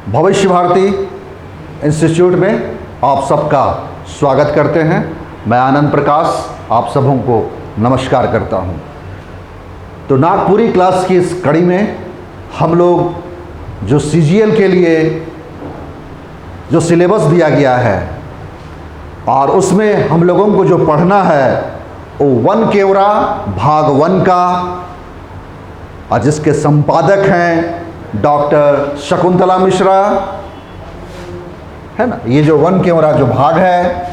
भविष्य भारती इंस्टीट्यूट में आप सबका स्वागत करते हैं। मैं आनंद प्रकाश आप सबों को नमस्कार करता हूं। तो नागपुरी क्लास की इस कड़ी में हम लोग जो CGL के लिए जो सिलेबस दिया गया है और उसमें हम लोगों को जो पढ़ना है वो वन केवरा भाग 1 का, और जिसके संपादक हैं डॉक्टर शकुंतला मिश्रा, है ना। ये जो वन केवरा जो भाग है,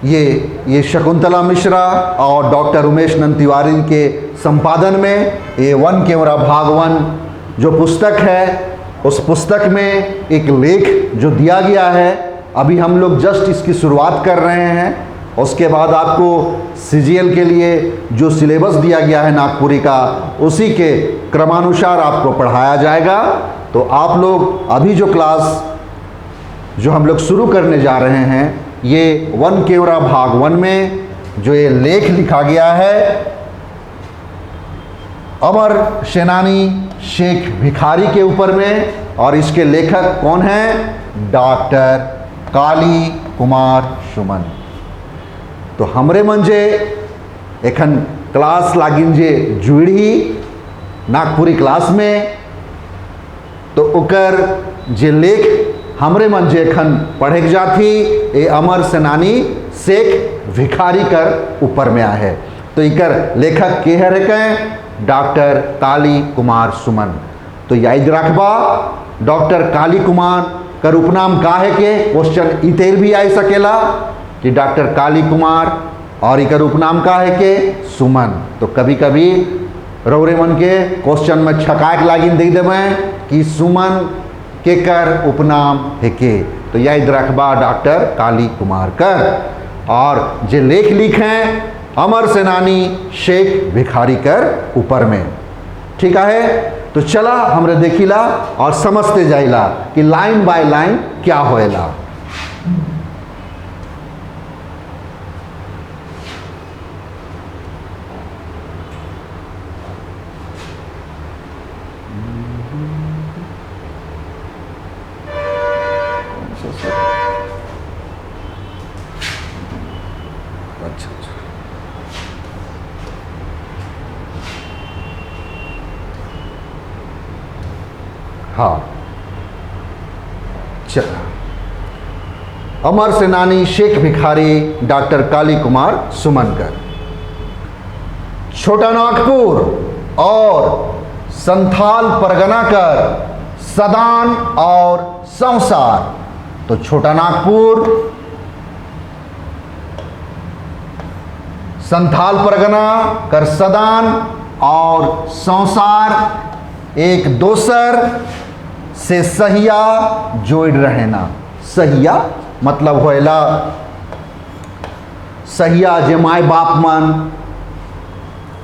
ये शकुंतला मिश्रा और डॉक्टर उमेश नंद तिवारी के संपादन में ये वन केवरा भाग 1 जो पुस्तक है, उस पुस्तक में एक लेख जो दिया गया है, अभी हम लोग जस्ट इसकी शुरुआत कर रहे हैं। उसके बाद आपको CGL के लिए जो सिलेबस दिया गया है नागपुरी का, उसी के क्रमानुसार आपको पढ़ाया जाएगा। तो आप लोग अभी जो क्लास जो हम लोग शुरू करने जा रहे हैं, ये वन केवरा भाग 1 में जो ये लेख लिखा गया है अमर सेनानी शेख भिखारी के ऊपर में, और इसके लेखक कौन हैं? डॉक्टर काली कुमार सुमन। तो हमरे मंजे एखन क्लास लागिन जे जुड़ी नागपुरी क्लास में, तो ओकर जे लेख हमरे मंजे एखन पढ़े जाती ये अमर सेनानी शेख भिखारी कर ऊपर में आए है। तो इकर लेखक के है डॉक्टर काली कुमार सुमन। तो याद रखबा डॉक्टर काली कुमार कर उपनाम का है के क्वेश्चन इतेर भी आ सकेला कि डॉक्टर काली कुमार और इकर उपनाम का है के सुमन। तो कभी कभी रौरे मन के क्वेश्चन में छकाक लागिन दे देवे कि सुमन के कर उपनाम है के। तो याद रखबा डॉक्टर काली कुमार कर, और जे लेख लिखे अमर सेनानी शेख भिखारी कर ऊपर में। ठीक है, तो चला हमरे देखिला और समझते जाइला कि लाइन बाय लाइन क्या होएला। हाँ, चला। अमर सेनानी शेख भिखारी डॉक्टर काली कुमार सुमनकर, छोटा नागपुर और संथाल परगना कर सदान और संसार। तो छोटा नागपुर, संथाल परगना कर सदान और संसार एक दोसर से सहिया जोड़ रहना। सहिया मतलब होएला सहिया जे माय बाप मन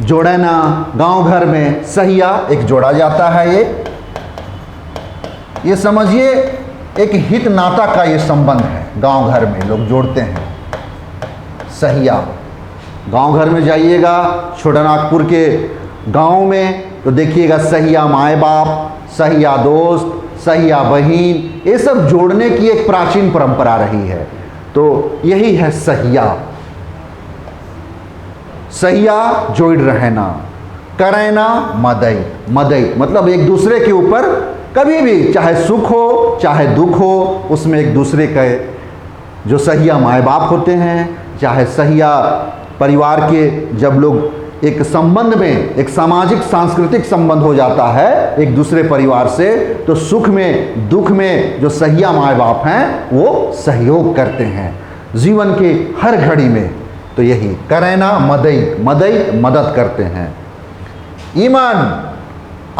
जोड़े ना, गांव घर में सहिया एक जोड़ा जाता है। ये समझिए एक हित नाता का ये संबंध है, गांव घर में लोग जोड़ते हैं सहिया। गांव घर में जाइएगा छोटा नागपुर के गांव में तो देखिएगा सहिया माए बाप, सहिया दोस्त, सहिया बहन, ये सब जोड़ने की एक प्राचीन परंपरा रही है। तो यही है सहिया। सहिया जोड़ रहना, करैना मदई। मदई मतलब एक दूसरे के ऊपर कभी भी चाहे सुख हो चाहे दुख हो, उसमें एक दूसरे के जो सहिया माए बाप होते हैं, चाहे सहिया परिवार के जब लोग एक संबंध में, एक सामाजिक सांस्कृतिक संबंध हो जाता है एक दूसरे परिवार से, तो सुख में दुख में जो सहिया माए बाप हैं वो सहयोग करते हैं जीवन के हर घड़ी में। तो यही करैना मदई, मदई मदद करते हैं। ईमान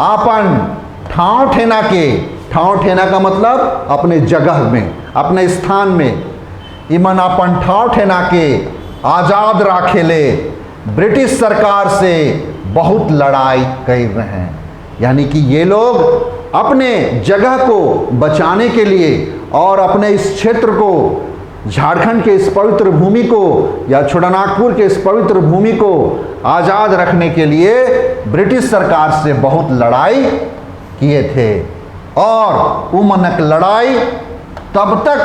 आपन ठाव ठेना के, ठाव ठेना का मतलब अपने जगह में, अपने स्थान में। ईमान आपन ठाव ठेना के आज़ाद राखेले ब्रिटिश सरकार से बहुत लड़ाई कर रहे हैं। यानी कि ये लोग अपने जगह को बचाने के लिए और अपने इस क्षेत्र को झारखंड के इस पवित्र भूमि को या छोटानागपुर के इस पवित्र भूमि को आज़ाद रखने के लिए ब्रिटिश सरकार से बहुत लड़ाई किए थे और वो मनक लड़ाई तब तक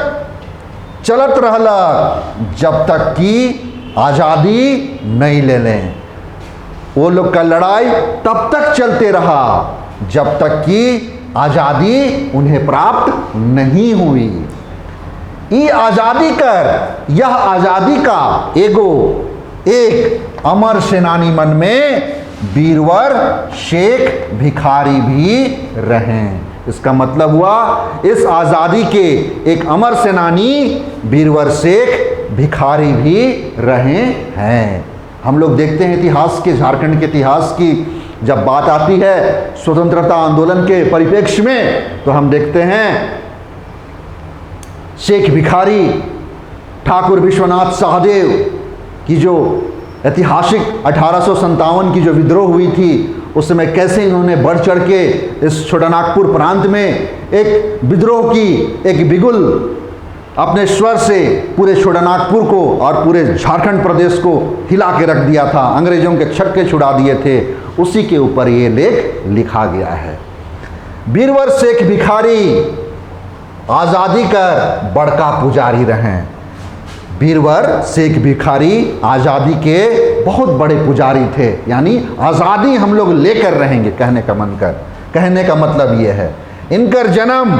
चलत रहला जब तक कि आज़ादी नहीं ले लें। वो लोग का लड़ाई तब तक चलते रहा जब तक कि आज़ादी उन्हें प्राप्त नहीं हुई। ये आज़ादी कर यह आज़ादी का एक अमर सेनानी मन में बीरवर शेख भिखारी भी रहें। इसका मतलब हुआ इस आज़ादी के एक अमर सेनानी बीरवर शेख भिखारी भी रहे हैं। हम लोग देखते हैं इतिहास के, झारखंड के इतिहास की जब बात आती है स्वतंत्रता आंदोलन के परिप्रेक्ष्य में, तो हम देखते हैं शेख भिखारी ठाकुर विश्वनाथ सहदेव की जो ऐतिहासिक 1857 की जो विद्रोह हुई थी, उस समय कैसे इन्होंने बढ़ चढ़ के इस छोटानागपुर प्रांत में एक विद्रोह की एक बिगुल अपने स्वर से पूरे छोटानागपुर को और पूरे झारखंड प्रदेश को हिला के रख दिया था, अंग्रेजों के छक्के छुड़ा दिए थे। उसी के ऊपर ये लेख लिखा गया है। बीरवर शेख भिखारी आज़ादी कर बड़का पुजारी रहें। बीरवर शेख भिखारी आज़ादी के बहुत बड़े पुजारी थे, यानी आज़ादी हम लोग लेकर रहेंगे कहने का मतलब ये है। इनकर जन्म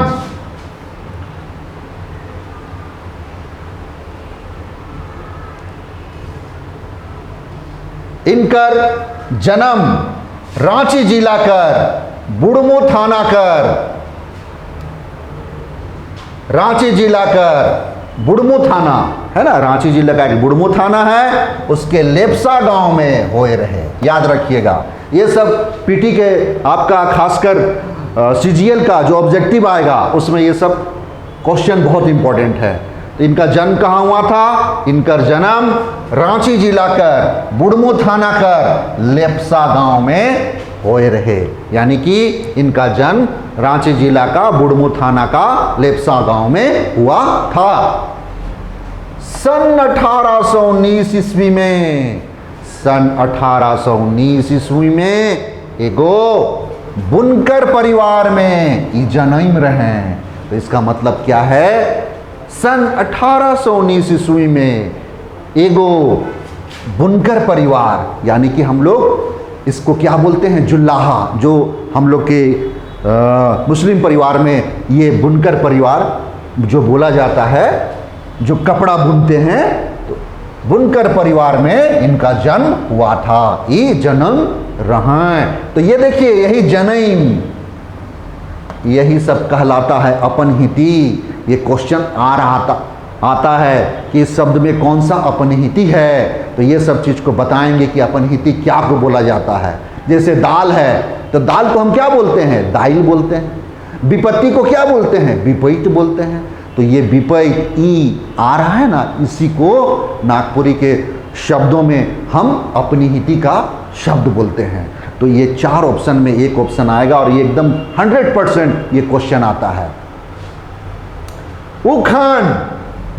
रांची जिला कर बुढ़मू थाना कर, रांची जिला कर बुढ़मू थाना है ना, रांची जिला का एक बुढ़मू थाना है, उसके लेप्सा गांव में होए रहे। याद रखिएगा, ये सब पीटी के आपका खासकर सीजीएल का जो ऑब्जेक्टिव आएगा उसमें ये सब क्वेश्चन बहुत इंपॉर्टेंट है। तो इनका जन्म कहाँ हुआ था? इनका जन्म रांची जिला कर बुढ़मू थाना कर लेप्सा गांव में होए रहे, यानी कि इनका जन्म रांची जिला का बुढ़मू थाना का लेप्सा गांव में हुआ था। सन 1819 ईस्वी में, सन 1819 ईस्वी में एगो बुनकर परिवार में ई जन्म रहे। तो इसका मतलब क्या है? सन 1819 ईस्वी में एगो बुनकर परिवार, यानी कि हम लोग इसको क्या बोलते हैं, जुल्लाहा, जो हम लोग के मुस्लिम परिवार में ये बुनकर परिवार जो बोला जाता है, जो कपड़ा बुनते हैं, तो बुनकर परिवार में इनका जन्म हुआ था। ये जन्म रहा। तो ये देखिए, यही जन्म, यही सब कहलाता है अपनहिती। ये क्वेश्चन आता है कि इस शब्द में कौन सा अपनहिती है, तो ये सब चीज़ को बताएंगे कि अपनहिती क्या को बोला जाता है। जैसे दाल है, तो दाल को हम क्या बोलते हैं? दाइल बोलते हैं। विपत्ति को क्या बोलते हैं? विपरीत बोलते हैं। तो ये विपरीत ई आ रहा है ना, इसी को नागपुरी के शब्दों में हम अपनहिती का शब्द बोलते हैं। तो ये 4 ऑप्शन में एक ऑप्शन आएगा और ये एकदम 100% ये क्वेश्चन आता है। उखन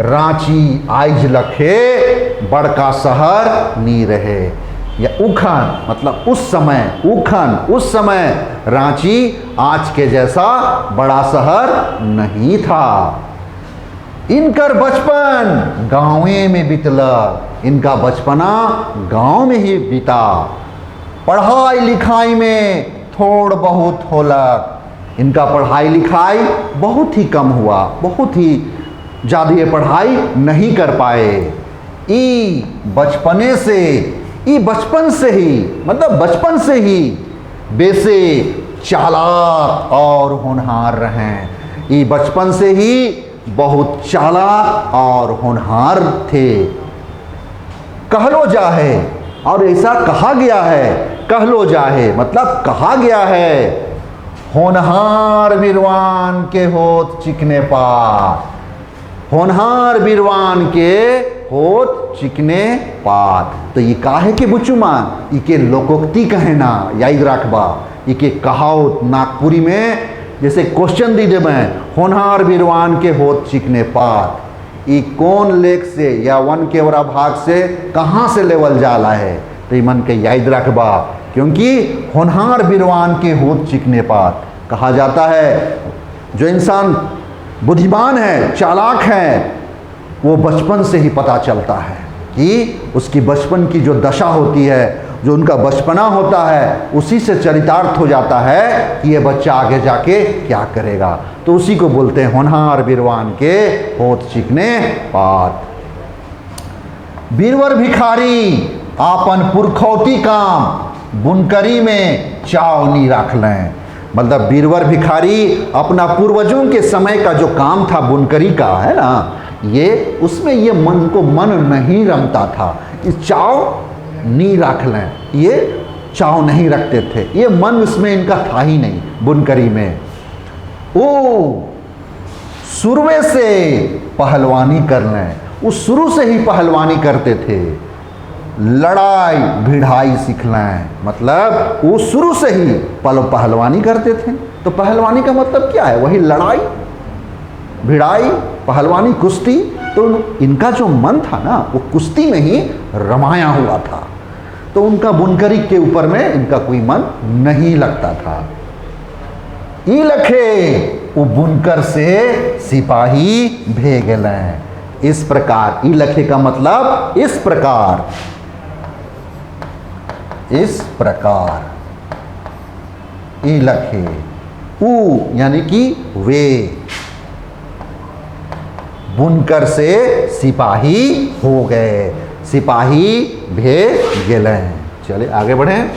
रांची आइज लखे बड़का शहर नी रहे, या उखन मतलब उस समय, उखन उस समय रांची आज के जैसा बड़ा शहर नहीं था। इनकर बचपन गाँवे में बीतला, इनका बचपना गांव में ही बीता। पढ़ाई लिखाई में थोड़ बहुत होलक, इनका पढ़ाई लिखाई बहुत ही कम हुआ, बहुत ही ज़्यादा ये पढ़ाई नहीं कर पाए। बचपन से ही मतलब बचपन से ही बेसे चालाक और होनहार रहें। ये बचपन से ही बहुत चालाक और होनहार थे। कहलो जाहे, और ऐसा कहा गया है, कहलो जाहे मतलब कहा गया है, होनहार बीरवान के होत चिकने पात, होनहार बीरवान के होत चिकने पात। तो ये काहे के बुचुमा, इके लोकोक्ति कहे ना, याद रखबा, इके कहावत नागपुरी में जैसे क्वेश्चन दी देवे, होनहार बीरवान के होत चिकने पात, ये कौन लेख से या वन के वरा भाग से कहाँ से लेवल जाला है, तो ये मन के याद रखबा, क्योंकि होनहार बिरवान के होत चिकने पात। कहा जाता है जो इंसान बुद्धिमान है, चालाक है, वो बचपन से ही पता चलता है कि उसकी बचपन की जो दशा होती है, जो उनका बचपना होता है, उसी से चरितार्थ हो जाता है कि ये बच्चा आगे जाके क्या करेगा। तो उसी को बोलते हैं होनहार बिरवान के होत चिकने पात। बीरवर भिखारी आपन पुरखौती काम बुनकरी में चाव नी रख लें। मतलब बीरवर भिखारी अपना पूर्वजों के समय का जो काम था बुनकरी का, है ना, ये उसमें ये मन को मन नहीं रमता था। इस चाव नी रख लें, ये चाव नहीं रखते थे, ये मन उसमें इनका था ही नहीं बुनकरी में। ओ शुरुए से पहलवानी कर लें, वो शुरू से ही पहलवानी करते थे। लड़ाई भिड़ाई सीख लें, मतलब वो शुरू से ही पहलवानी करते थे। तो पहलवानी का मतलब क्या है? वही लड़ाई भिड़ाई, पहलवानी, कुश्ती। तो इनका जो मन था ना, वो कुश्ती में ही रमाया हुआ था। तो उनका बुनकरी के ऊपर में इनका कोई मन नहीं लगता था। ई लखे वो बुनकर से सिपाही भेगलें। इस प्रकार, ई लखे का मतलब इस प्रकार, इस प्रकार। ई लखे ऊ यानी कि वे बुनकर से सिपाही हो गए, सिपाही भेज गेले। चले आगे बढ़ें।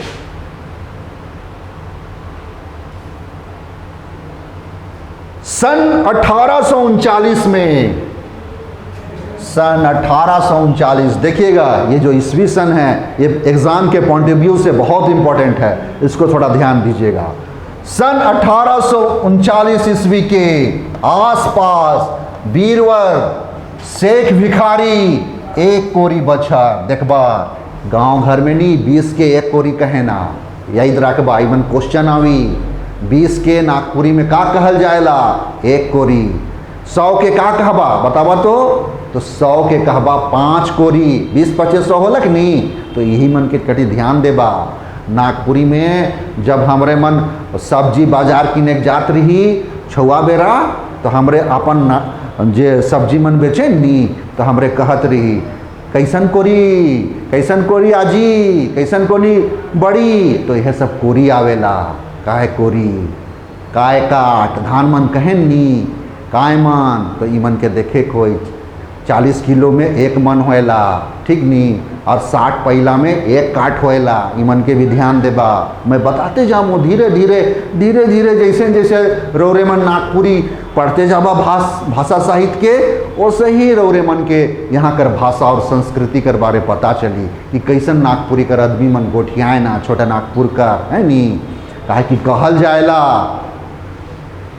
सन 1839 में, सन 1839, देखिएगा ये जो ईस्वी सन है, ये एग्जाम के पॉइंट ऑफ व्यू से बहुत इंपॉर्टेंट है, इसको थोड़ा ध्यान दीजिएगा। सन 1839 ईस्वी के आसपास बीरवर शेख भिखारी एक कोरी बछर देखबा, गांव घर में नहीं 20 के एक कोरी कहे ना, याद रखबा। इवन क्वेश्चन आवी 20 के नागपुरी में का कहल जाएला? एक कोरी। 100 के का कहबा बतावा तो 100 के कहबा 5 कोरी। 20 25 100 होलक नहीं, तो यही मन के कटी ध्यान देबा। नागपुरी में जब हमरे मन सब्जी बाजार किने जात रही छुआ बेरा, तो हमरे अपन जे सब्जी मन बेचे नी, तो हमरे कहत रही कैसन कोरी, कैसन कोरी आजी, कैसन कोरी बड़ी। तो यह सब कोरी आवेला। काहे कोरी, काय काट, धान मन कहें नी, काय मन, तो ई मन के देखे कोई 40 किलो में 1 मन होएला, ठीक नी, और 60 पहिला में 1 काट होएला। ई मन के भी ध्यान देबा। मैं बताते जाऊँ धीरे धीरे धीरे धीरे, जैसे जैसे रौरे मन नागपुरी पढ़ते जाबा भाषा साहित्य के, वैसे ही रौरे मन के यहाँ कर भाषा और संस्कृति कर बारे पता चली कि कैसन नागपुरी कर आदमी मन गोठियाए ना, छोटा नागपुर का है नी। काहे कि कहल जाएला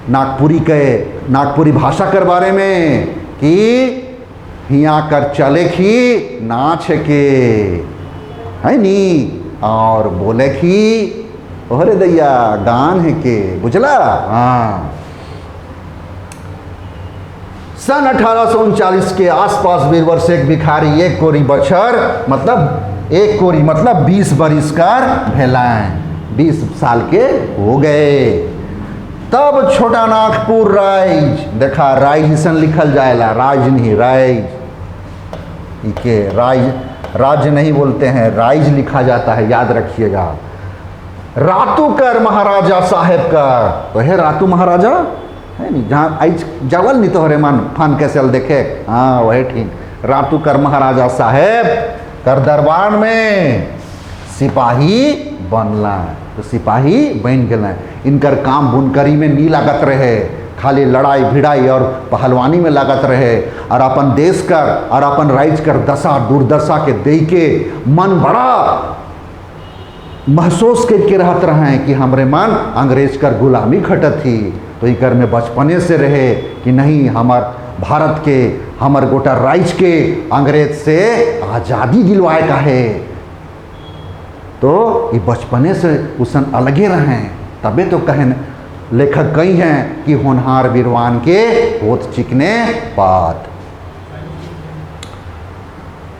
नागपुरी भाषा कर बारे में कि हिया कर चले की नाच के, है नी, और बोले की अरे दैया गान है के, बुझला। हाँ, सन 1839 के आसपास बीरवर शेख भिखारी एक कोरी बछर, मतलब एक कोरी मतलब 20 बरिस कर भेलाएं, 20 साल के हो गए। तब छोटा नागपुर राइज, देखा राइज लिखल जाएला, राज नहीं राइज, इके राज्य नहीं बोलते हैं, राइज लिखा जाता है, याद रखिएगा। रातूकर महाराजा साहेब का, तो है रातू महाराजा है नहीं, जहाँ आज जवल नहीं तो हरे मन फन कैसे देखे, हाँ वही ठीक। रातूकर महाराजा साहेब कर दरबार में सिपाही बनला, तो सिपाही बन गए। इनकर काम बुनकरी में नहीं लागत रहे, खाली लड़ाई भिड़ाई और पहलवानी में लागत रहे, और अपन देश कर और अपन राज्य कर दशा दुर्दशा के दे के मन बड़ा महसूस करके रहत रहे कि हमरे मन अंग्रेज कर गुलामी खटत थी। तो इकर में बचपने से रहे कि नहीं, हमार भारत के हमार गोटा राज्य के अंग्रेज से आज़ादी दिलवाए का है। तो ये बचपने से उसन अलगे रहें, तबे तो कहें लेखक कई हैं कि होनहार बिरवान के होत चिकने पात।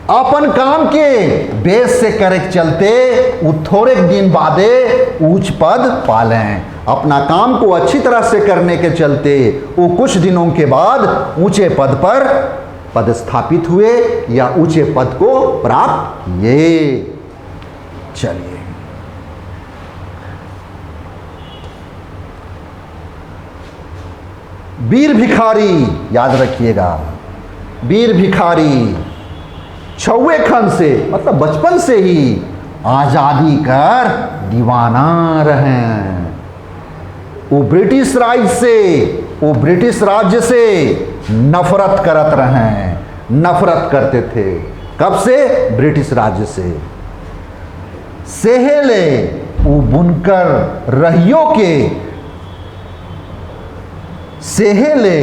अपन काम के बेस से करे चलते वो थोड़े दिन बादे ऊंच पद पालें। अपना काम को अच्छी तरह से करने के चलते वो कुछ दिनों के बाद ऊंचे पद पर पदस्थापित हुए या ऊंचे पद को प्राप्त किए। चलिए, वीर भिखारी, याद रखिएगा, वीर भिखारी छुए खन से मतलब बचपन से ही आजादी कर दीवाना रहे। वो ब्रिटिश राज्य से नफरत करत रहे, नफरत करते थे। कब से? ब्रिटिश राज्य से। सेहेले वो बुनकर रहियों के, सेहेले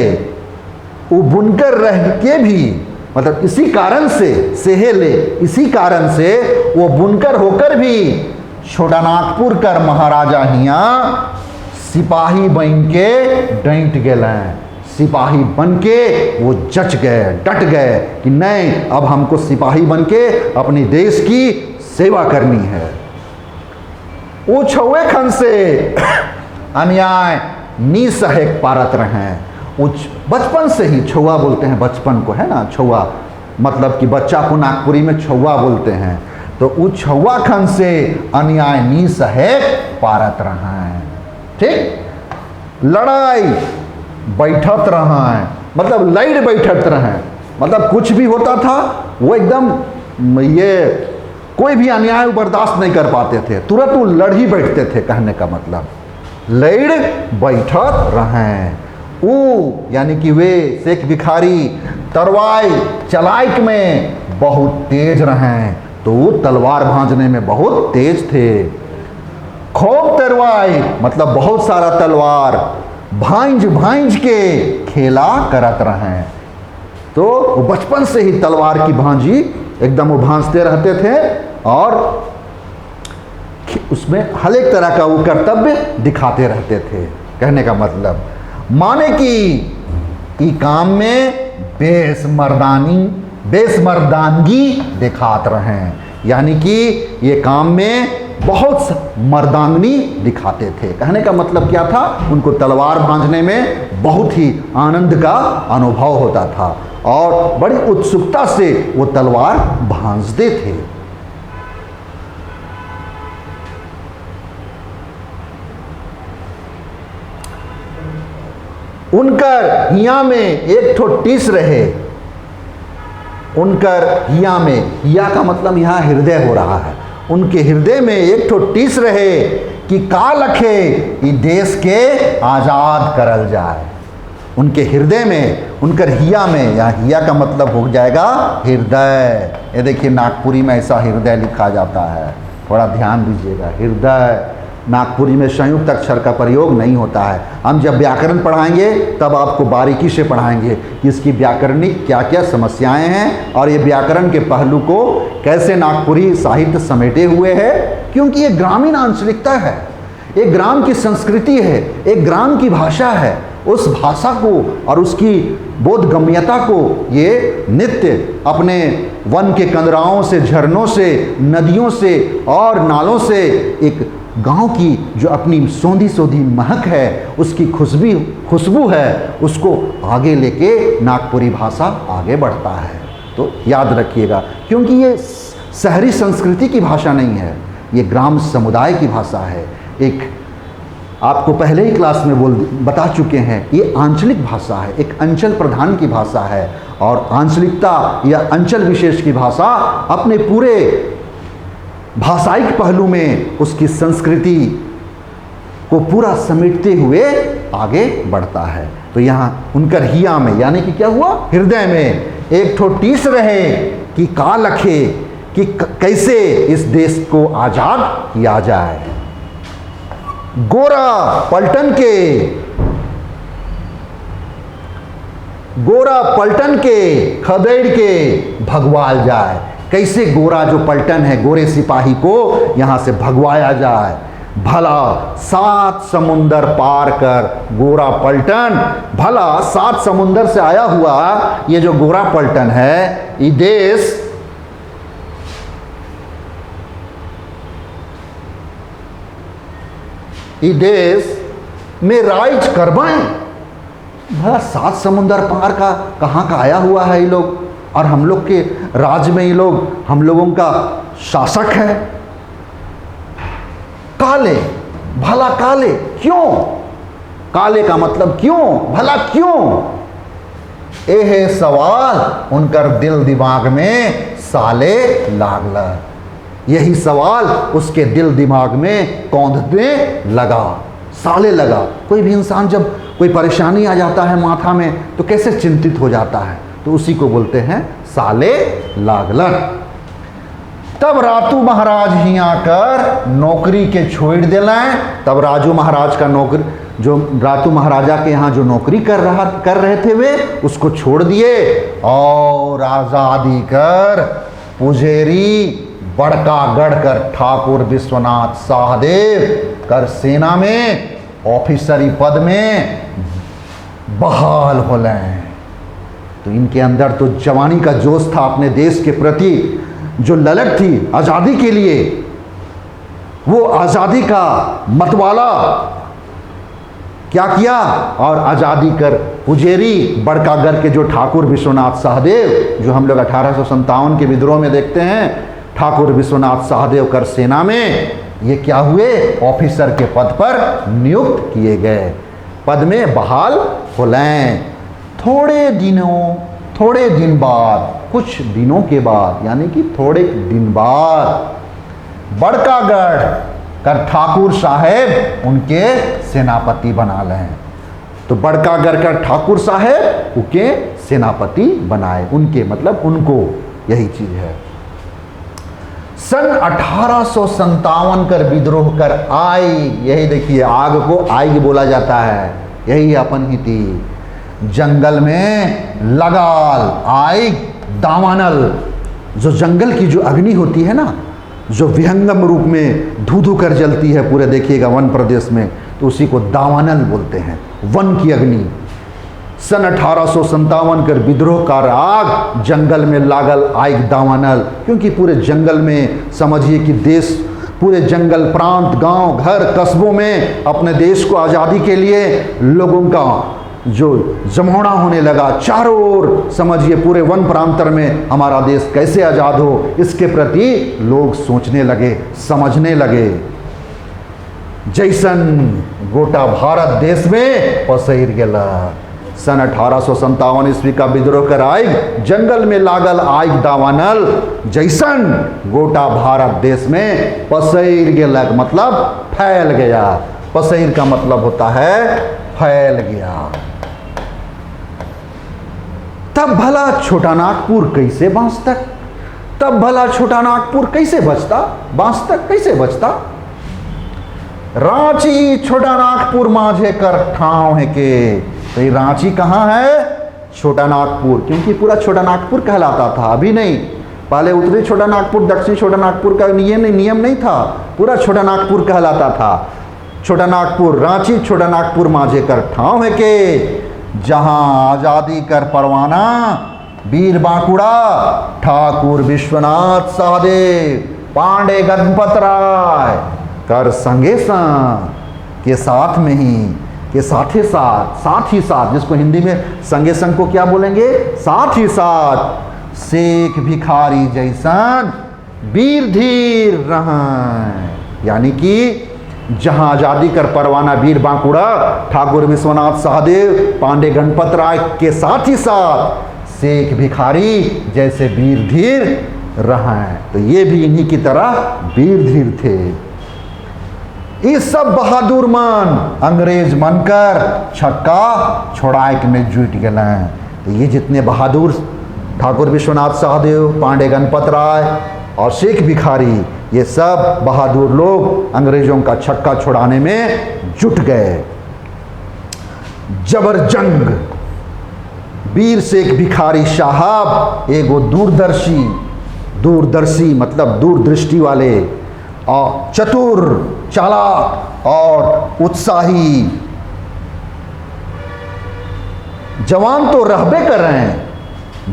वो बुनकर रह के भी, मतलब इसी कारण से सेहेले, इसी कारण से वो बुनकर होकर भी छोटा नागपुर कर महाराजा हिया सिपाही बन के डट गए। सिपाही बन के वो जच गए, डट गए कि नहीं, अब हमको सिपाही बन के अपने देश की सेवा करनी है। वो छुए खन से अन्याय निसहक पारत रहे। बचपन से ही, छुआ बोलते हैं बचपन को, है ना, छुआ मतलब कि बच्चा को नागपुरी में छुआ बोलते हैं। तो वो छुआ खन से अन्याय निसहक पारत रहे। ठीक, लड़ाई बैठत रहे, मतलब लड़ बैठत रहे, मतलब कुछ भी होता था वो एकदम ये कोई भी अन्याय बर्दाश्त नहीं कर पाते थे, तुरंत वो लड़ ही बैठते थे। कहने का मतलब लड़ बैठत रहें। यानी कि वे शेख भिखारी तलवार चलाइक में बहुत तेज रहें, तो वो तलवार भांजने में बहुत तेज थे। खूब तलवार मतलब बहुत सारा तलवार भांज भांज के खेला करत रहें। तो वो बचपन से ही तलवार की भांजी एकदम वो भांजते रहते थे और उसमें हर एक तरह का वो कर्तव्य दिखाते रहते थे। कहने का मतलब माने कि काम में बेसमर्दानगी दिखात रहें, यानी कि ये काम में बहुत मर्दानगी दिखाते थे। कहने का मतलब क्या था? उनको तलवार भांजने में बहुत ही आनंद का अनुभव होता था और बड़ी उत्सुकता से वो तलवार भांजते थे। उनकर हिया में एक ठो टीस रहे। उनकर हिया में, हिया का मतलब यहाँ हृदय हो रहा है, उनके हृदय में एक ठो टीस रहे कि का लखे ये देश के आज़ाद करल जाए। उनके हृदय में, उनकर हिया में, या हिया का मतलब हो जाएगा हृदय। ये देखिए नागपुरी में ऐसा हृदय लिखा जाता है, थोड़ा ध्यान दीजिएगा। हृदय नागपुरी में संयुक्त अक्षर का प्रयोग नहीं होता है। हम जब व्याकरण पढ़ाएंगे तब आपको बारीकी से पढ़ाएंगे कि इसकी व्याकरणिक क्या क्या समस्याएं हैं और ये व्याकरण के पहलू को कैसे नागपुरी साहित्य समेटे हुए है, क्योंकि ये ग्रामीण आंचलिकता है, एक ग्राम की संस्कृति है, एक ग्राम की भाषा है। उस भाषा को और उसकी बोधगम्यता को ये नित्य अपने वन के कंदराओं से, झरनों से, नदियों से और नालों से एक गांव की जो अपनी सौंधी सौंधी महक है, उसकी खुशबू है, उसको आगे लेके नागपुरी भाषा आगे बढ़ता है। तो याद रखिएगा, क्योंकि ये शहरी संस्कृति की भाषा नहीं है, ये ग्राम समुदाय की भाषा है। एक आपको पहले ही क्लास में बता चुके हैं, ये आंचलिक भाषा है, एक अंचल प्रधान की भाषा है। और आंचलिकता या अंचल विशेष की भाषा अपने पूरे भाषाई पहलू में उसकी संस्कृति को पूरा समेटते हुए आगे बढ़ता है। तो यहाँ उनकर हिया में, यानी कि क्या हुआ, हृदय में एक ठो टीस रहे कि का लखे कि कैसे इस देश को आज़ाद किया जाए। गोरा पलटन के खदेड़ के भगवाल जाए। कैसे गोरा जो पलटन है, गोरे सिपाही को यहाँ से भगवाया जाए। भला 7 समुंदर पार कर गोरा पलटन, भला 7 समुंदर से आया हुआ ये जो गोरा पलटन है, ये देश ई देश में राज करवाएं। भला 7 समुंदर पार का कहाँ का आया हुआ है ये लोग, और हम लोग के राज में ये लोग हम लोगों का शासक है। काले, भला काले क्यों? काले का मतलब क्यों, भला क्यों? ए है सवाल उनकर दिल दिमाग में साले लागला। यही सवाल उसके दिल दिमाग में कौंधने लगा, साले लगा। कोई भी इंसान जब कोई परेशानी आ जाता है माथा में तो कैसे चिंतित हो जाता है, तो उसी को बोलते हैं साले लागलन। तब रातू महाराज ही आकर नौकरी के छोड़ दिलाएं। तब राजू महाराज का नौकरी, जो रातू महाराजा के यहाँ जो नौकरी कर रहे थे वे उसको छोड़ दिए और आज़ादी कर पुजेरी बड़का गढ़ कर ठाकुर विश्वनाथ सहदेव कर सेना में ऑफिसरी पद में बहाल हो लें। तो इनके अंदर तो जवानी का जोश था, अपने देश के प्रति जो ललक थी आज़ादी के लिए, वो आज़ादी का मतवाला क्या किया, और आज़ादी कर पुजेरी बड़कागढ़ के जो ठाकुर विश्वनाथ सहदेव, जो हम लोग 1857 के विद्रोह में देखते हैं, ठाकुर विश्वनाथ सहदेव कर सेना में ये क्या हुए, ऑफिसर के पद पर नियुक्त किए गए, पद में बहाल हो लें। थोड़े दिन बाद, कुछ दिनों के बाद, यानी कि थोड़े दिन बाद बड़कागढ़ कर ठाकुर साहेब उनके सेनापति बना लें। तो बड़कागढ़ कर ठाकुर साहेब उनके सेनापति बनाए, उनके मतलब उनको, यही चीज है। सन 1857 कर विद्रोह कर आई, यही देखिए आग को आग बोला जाता है, यही अपन ही थी। जंगल में लगाल आग दावानल, जो जंगल की जो अग्नि होती है ना, जो विहंगम रूप में धू धू कर जलती है पूरे, देखिएगा वन प्रदेश में, तो उसी को दावानल बोलते हैं, वन की अग्नि। सन 1857 कर विद्रोह का आग जंगल में लागल आग दावानल, क्योंकि पूरे जंगल में समझिए कि देश, पूरे जंगल प्रांत, गांव, घर, कस्बों में अपने देश को आज़ादी के लिए लोगों का जो जमौड़ा होने लगा, चारों ओर समझिए पूरे वन प्रांतर में हमारा देश कैसे आज़ाद हो, इसके प्रति लोग सोचने लगे, समझने लगे। जैसन गोटा भारत देश में पसैर गेला। सन 1857 ईस्वी का विद्रोह कर आग जंगल में लागल आग दावानल, जैसन गोटा भारत देश में पसैर गेलक, मतलब फैल गया। पसैर का मतलब होता है फैल गया। तब भला छोटा नागपुर कैसे बांचता, तब भला छोटा नागपुर कैसे बचता, बांचता कैसे बचता। रांची छोटा नागपुर माझे कर ठाव है के, तो ये रांची कहाँ है, छोटा नागपुर, क्योंकि पूरा छोटा नागपुर कहलाता था, अभी नहीं, पहले उत्तरी छोटा नागपुर दक्षिणी छोटा नागपुर का नियम नहीं था, पूरा छोटा नागपुर कहलाता था। छोटा नागपुर रांची छोटा नागपुर माझे कर ठाव है के, जहां आज़ादी कर परवाना वीर बांकुड़ा ठाकुर विश्वनाथ सहदेव पांडे गणपत राय कर संगे संग के साथ में ही, के साथ ही साथ, जिसको हिंदी में संगे संग को क्या बोलेंगे, साथ ही साथ शेख भिखारी जैसन वीर धीर रहें। यानी कि जहां आज़ादी कर परवाना वीर बांकुड़ा ठाकुर विश्वनाथ सहदेव पांडे गणपत राय के साथ ही साथ शेख भिखारी जैसे वीर धीर रहें। तो ये भी इन्हीं की तरह वीर धीर थे। ये सब बहादुर मन अंग्रेज मनकर छक्का छोड़ाए में जुट गए। तो ये जितने बहादुर ठाकुर विश्वनाथ सहदेव, पांडे गणपत राय और शेख भिखारी, ये सब बहादुर लोग अंग्रेजों का छक्का छुड़ाने में जुट गए। जबर जंग वीर शेख भिखारी साहब एगो दूरदर्शी मतलब दूरदृष्टि वाले और चतुर, चालाक और उत्साही जवान तो रहबे कर रहे हैं।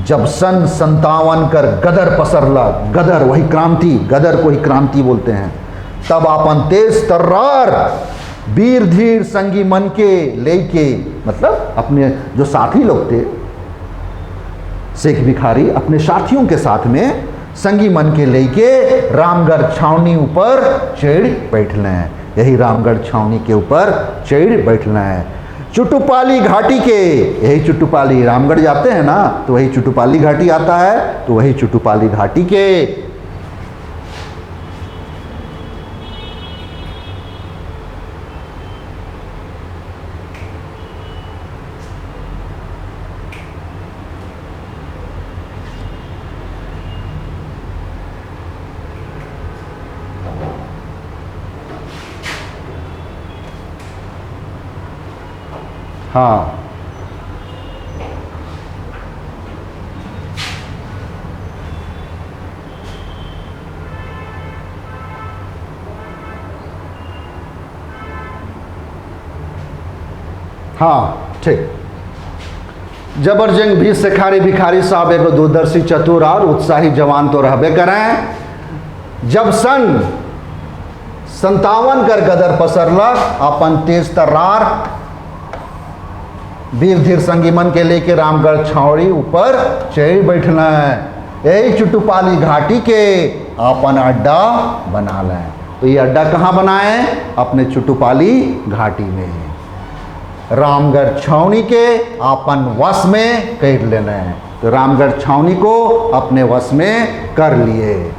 जब सन 57 कर गदर पसरला, गदर वही क्रांति, गदर को ही क्रांति बोलते हैं, तब अपन तेज तर्रार वीर धीर संगी मन के लेके, मतलब अपने जो साथी लोग थे शेख भिखारी अपने साथियों के साथ में संगी मन के लेके रामगढ़ छावनी ऊपर चढ़ बैठना है। यही रामगढ़ छावनी के ऊपर चढ़ बैठना है। चुटुपाली घाटी के, यही चुटुपाली, रामगढ़ जाते हैं ना तो वही चुटुपाली घाटी आता है, तो वही चुटुपाली घाटी के हाँ हाँ ठीक। जबरजंग भी शिखारी भिखारी साहब एगो दूरदर्शी चतुर और उत्साही जवान तो रहबे करें। जब सन 57 कर गदर पसरलक अपन तेज तर्रार वीर धीर संगी मन के लेके रामगढ़ छावनी ऊपर चढ़ बैठना है। यही चुटुपाली घाटी के अपन अड्डा बना लें। तो ये अड्डा कहाँ बनाए? अपने चुटुपाली घाटी में। रामगढ़ छावनी के अपन वश में कर लेना है। तो रामगढ़ छावनी को अपने वश में कर लिए।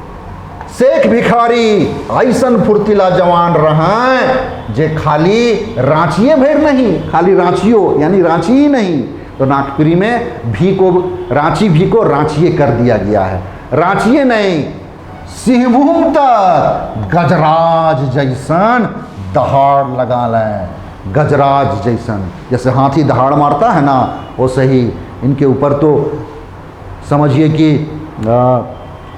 शेख भिखारी ऐसन फुर्तीला जवान रहें जे खाली रांचिए भर नहीं, खाली रांचियो यानी रांची ही नहीं, तो नागपुरी में भी को रांची भी को रांचिए कर दिया गया है। रांचिए नहीं, सिंहभूम तक गजराज जैसन दहाड़ लगा लें। गजराज जैसन, जैसे हाथी दहाड़ मारता है ना, वो सही इनके ऊपर तो समझिए कि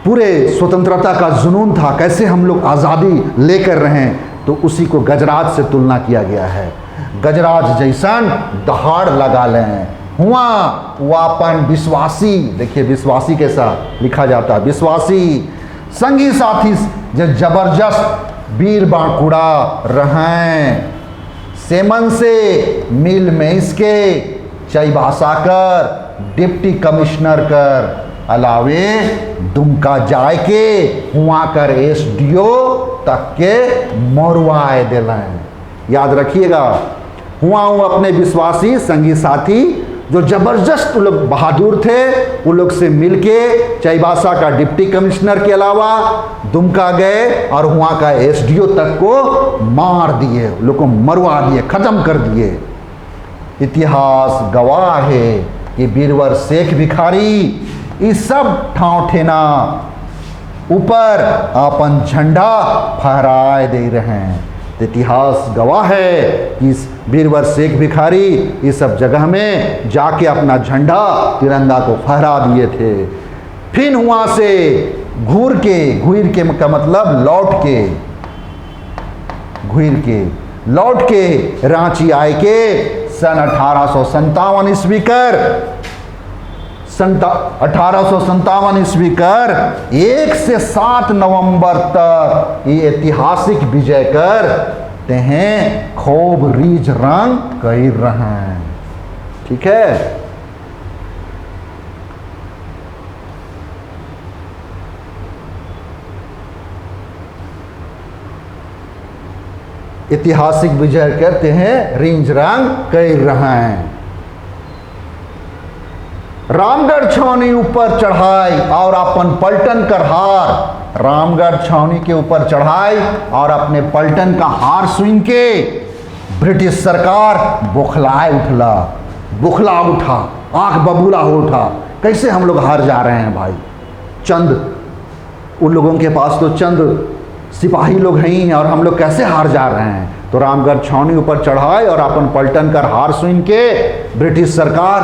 पूरे स्वतंत्रता का जुनून था, कैसे हम लोग आज़ादी लेकर रहें, तो उसी को गजराज से तुलना किया गया है। गजराज जैसन दहाड़ लगा लें। हुआ वापन विश्वासी, देखिए विश्वासी कैसा लिखा जाता है, विश्वासी संगी साथी जो जबरदस्त वीर बांकुड़ा रहें। सेमन से मिल में इसके चईभाषा कर डिप्टी कमिश्नर कर अलावे दुमका जाए के हुआ कर एसडीओ तक के मरवाए दिलें। याद रखिएगा, हुआ अपने विश्वासी संगी साथी जो जबरदस्त लोग बहादुर थे, वो लोग से मिलके चईबासा का डिप्टी कमिश्नर के अलावा दुमका गए और वहाँ का एसडीओ तक को मार दिए, लोग को मरवा दिए, ख़त्म कर दिए। इतिहास गवाह है कि बीरवर शेख भिखारी इस सब ठाव ठेना ऊपर अपन झंडा फहराए दे रहे हैं। इतिहास गवाह है कि इस बीरवर शेख भिखारी इस सब जगह में जाके अपना झंडा तिरंगा को फहरा दिए थे। फिर वहाँ से घूर के का मतलब लौट के रांची आए के सन 1857 ईस्वी कर 1857 ईस्वी कर 1 से 7 नवंबर तक ये ऐतिहासिक विजय कर ते हैं खूब रीझ रंग कर रहे हैं। ठीक है, ऐतिहासिक विजय करते हैं, रीझ रंग कर रहे हैं। रामगढ़ छावनी ऊपर चढ़ाई और अपन पलटन कर हार। रामगढ़ छावनी के ऊपर चढ़ाई और अपने पलटन का हार सुन के ब्रिटिश सरकार बुखला उठा, आंख बबूला हो उठा। कैसे हम लोग हार जा रहे हैं भाई, उन लोगों के पास तो चंद सिपाही लोग हैं ही, और हम लोग कैसे हार जा रहे हैं। तो रामगढ़ छावनी ऊपर चढ़ाई और अपन पलटन कर हार सुन के ब्रिटिश सरकार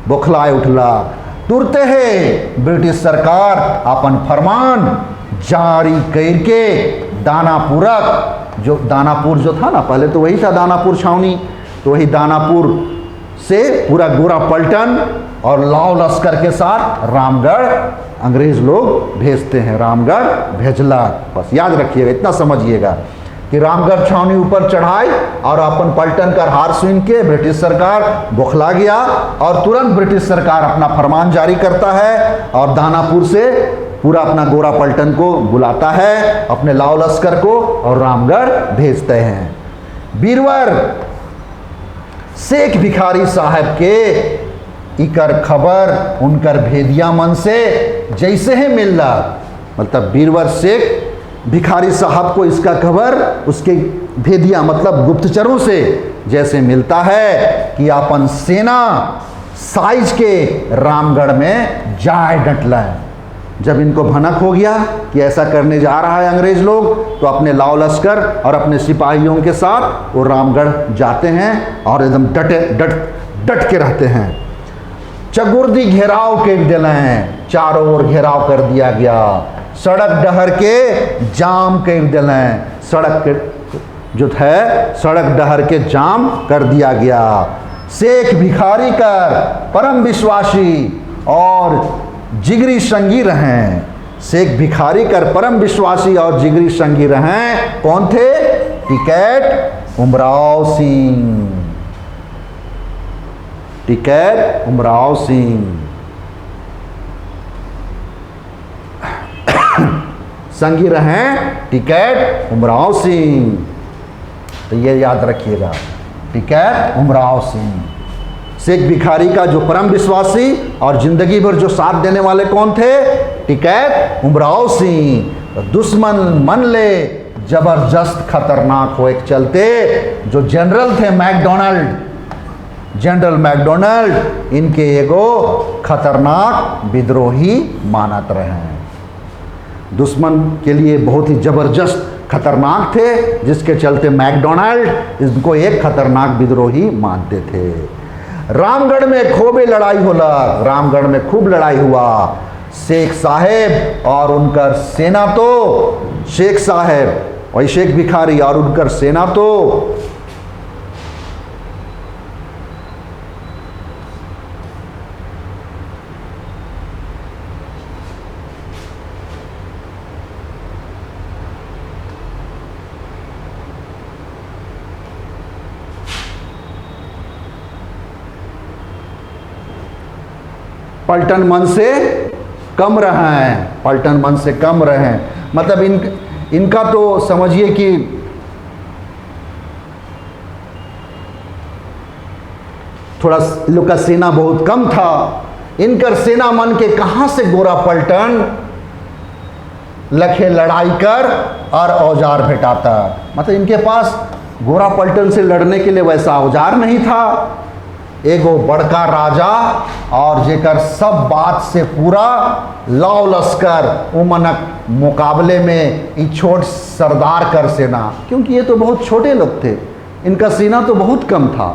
बौखलाए उठला। तुरते है ब्रिटिश सरकार अपन फरमान जारी करके दानापुर जो था ना, पहले तो वही था दानापुर छावनी, तो वही दानापुर से पूरा गोरा पलटन और लाव लश्कर के साथ रामगढ़ अंग्रेज लोग भेजते हैं। रामगढ़ भेजला, बस याद रखिएगा, इतना समझिएगा। कि रामगढ़ छावनी ऊपर चढ़ाई और अपन पलटन कर हार सुन के ब्रिटिश सरकार बौखला गया और तुरंत ब्रिटिश सरकार अपना फरमान जारी करता है और दानापुर से पूरा अपना गोरा पलटन को बुलाता है, अपने लाव लश्कर को, और रामगढ़ भेजते हैं। बीरवर शेख भिखारी साहब के इकर खबर उनकर भेदिया मन से जैसे ही मिल रहा, मतलब बीरवर शेख भिखारी साहब को इसका खबर उसके भेदिया मतलब गुप्तचरों से जैसे मिलता है कि अपन सेना साइज के रामगढ़ में जाए डटला है। जब इनको भनक हो गया कि ऐसा करने जा रहा है अंग्रेज लोग, तो अपने लाव लश्कर और अपने सिपाहियों के साथ वो रामगढ़ जाते हैं और एकदम डट के रहते हैं। चगुर्दी घेराव के दिल हैं, चारों ओर घेराव कर दिया गया, सड़क डहर के जाम कर दिल हैं, सड़क के जो है सड़क डहर के जाम कर दिया गया। शेख भिखारी कर परम विश्वासी और जिगरी संगी रहें, शेख भिखारी कर परम विश्वासी और जिगरी संगी रहें। कौन थे? टिकैत उमराव सिंह, टिकैत उमराव सिंह संगी रहें टिकैत उमराव सिंह। तो ये याद रखिएगा, टिकैत उमराव सिंह शेख भिखारी का जो परम विश्वासी और जिंदगी भर जो साथ देने वाले कौन थे? टिकैत उमराव सिंह। दुश्मन मन ले जबरदस्त खतरनाक हो एक चलते जो जनरल थे मैकडोनाल्ड, जनरल मैकडोनाल्ड इनके एगो खतरनाक विद्रोही मानत रहे, दुश्मन के लिए बहुत ही जबरदस्त खतरनाक थे, जिसके चलते मैकडोनाल्ड इनको एक खतरनाक विद्रोही मानते थे। रामगढ़ में खूबे लड़ाई होला, रामगढ़ में खूब लड़ाई हुआ। शेख साहेब और उनकर सेना तो शेख साहेब और शेख भिखारी और उनकर सेना तो पलटन मन से कम रहे हैं, पलटन मन से कम रहे हैं, मतलब इनका तो समझिए कि थोड़ा लोग का सेना बहुत कम था। इनकर सेना मन के कहां से गोरा पलटन लखे लड़ाई कर और औजार भेटाता, मतलब इनके पास गोरा पलटन से लड़ने के लिए वैसा औजार नहीं था। एगो बड़का राजा और जेकर सब बात से पूरा लाव लश्कर उमनक मुकाबले में ई छोट सरदार कर सेना, क्योंकि ये तो बहुत छोटे लोग थे, इनका सेना तो बहुत कम था।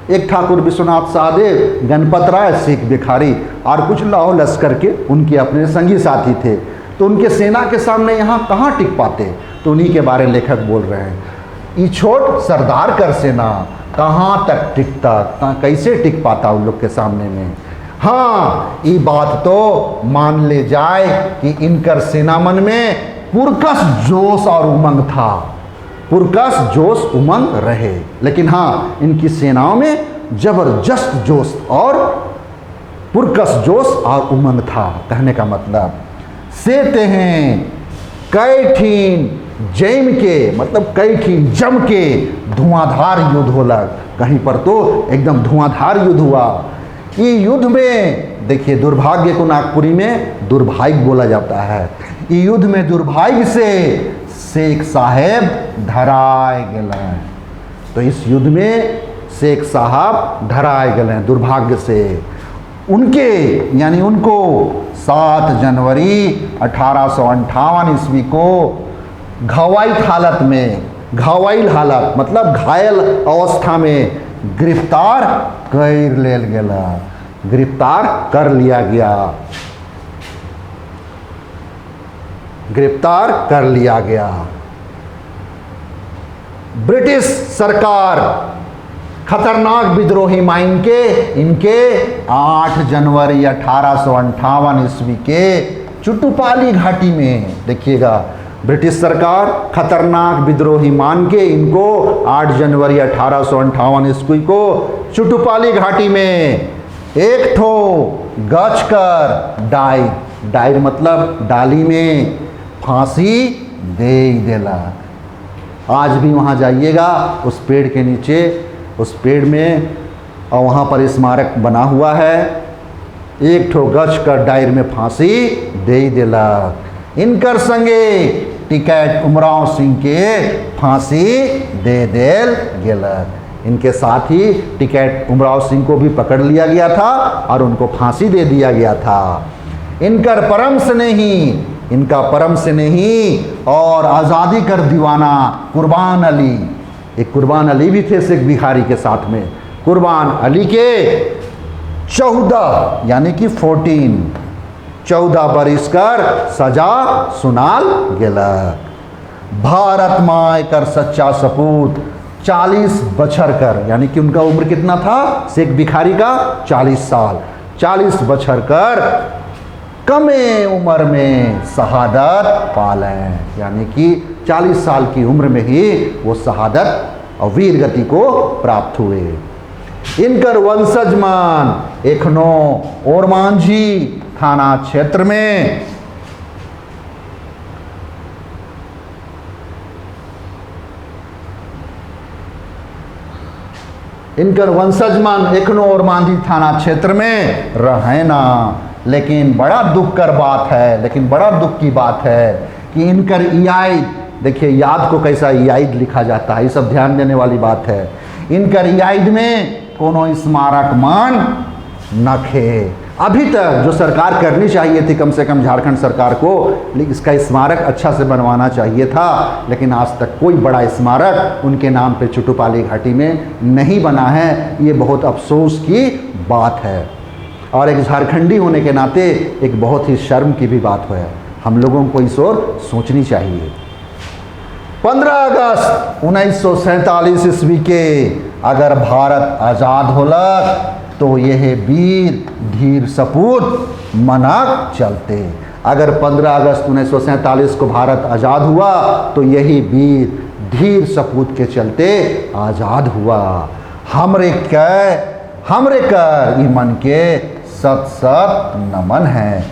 एक ठाकुर विश्वनाथ सहदेव, गणपत राय, शेख भिखारी और कुछ लाव लश्कर के उनके अपने संगी साथी थे, तो उनके सेना के सामने यहाँ कहाँ टिक पाते, तो उन्हीं के बारे लेखक बोल रहे हैं। ई छोट सरदार कर सेना कहाँ तक टिकता, कैसे टिक पाता उन लोग के सामने में। हाँ, ये बात तो मान ले जाए कि इनकर सेना मन में पुरकस जोश और उमंग था, पुरकस जोश उमंग रहे, लेकिन हाँ इनकी सेनाओं में जबरदस्त जोश और पुरकस जोश और उमंग था। कहने का मतलब सेते हैं कैठीन जैम के, मतलब कैठीन जम के धुआंधार युद्ध होला, कहीं पर तो एकदम धुआंधार युद्ध हुआ। ये युद्ध में देखिए दुर्भाग्य को नागपुरी में दुर्भाग्य बोला जाता है। ये युद्ध में दुर्भाग्य से शेख साहेब धराए गए, तो इस युद्ध में शेख साहब धराए गए दुर्भाग्य से। उनके यानी उनको 7 जनवरी 1858 ईस्वी को घायल हालत में, घायल हालत मतलब घायल अवस्था में गिरफ्तार कर लेल गेला, गिरफ्तार कर लिया गया, गिरफ्तार कर लिया गया। ब्रिटिश सरकार खतरनाक विद्रोही माइन के इनके 8 जनवरी 1858 ईस्वी के चुटुपाली घाटी में, देखिएगा ब्रिटिश सरकार खतरनाक विद्रोही मान के इनको 8 जनवरी 1858 ईस्वी को चुटुपाली घाटी में एक ठो गच कर डायर मतलब डाली में फांसी दे देला। आज भी वहाँ जाइएगा उस पेड़ के नीचे, उस पेड़ में, और वहाँ पर स्मारक बना हुआ है, एक ठो गच कर डायर में फांसी दे देला। इनकर संगे टिकैत उमराव सिंह के फांसी दे देल गेलक। इनके साथ ही टिकैत उमराव सिंह को भी पकड़ लिया गया था और उनको फांसी दे दिया गया था। इनका परम स्नेही और आज़ादी कर दीवाना कुर्बान अली, एक कुर्बान अली भी थे सिख भिखारी के साथ में। कुर्बान अली के 14 यानी कि 14 बरिस कर सजा सुनाल गेलक। भारत माँ कर सच्चा सपूत 40 बछर कर, यानी कि उनका उम्र कितना था शेख भिखारी का 40 साल, 40 बछर कर कमे उम्र में शहादत पालें, यानी कि 40 साल की उम्र में ही वो शहादत और वीर गति को प्राप्त हुए। इनकर वंशजमान एखनो ओरमांझी थाना क्षेत्र में ओरमांझी थाना क्षेत्र में रहेना। लेकिन बड़ा दुख की बात है कि इनकर याद, देखिए याद को कैसा याद लिखा जाता है, ये सब ध्यान देने वाली बात है। इनकर याद में कोनो स्मारक मान नखे। अभी तक जो सरकार करनी चाहिए थी कम से कम झारखंड सरकार को, इसका स्मारक अच्छा से बनवाना चाहिए था, लेकिन आज तक कोई बड़ा स्मारक उनके नाम पे चुटुपाली घाटी में नहीं बना है। ये बहुत अफसोस की बात है और एक झारखंडी होने के नाते एक बहुत ही शर्म की भी बात है। हम लोगों को इस ओर सोचनी चाहिए। 15 अगस्त 1947 ईस्वी के अगर भारत आज़ाद होलक तो यह वीर धीर सपूत मनक चलते। अगर 15 अगस्त 1947 को भारत आज़ाद हुआ तो यही वीर धीर सपूत के चलते आज़ाद हुआ। हमरे कर ई मन के सत नमन है।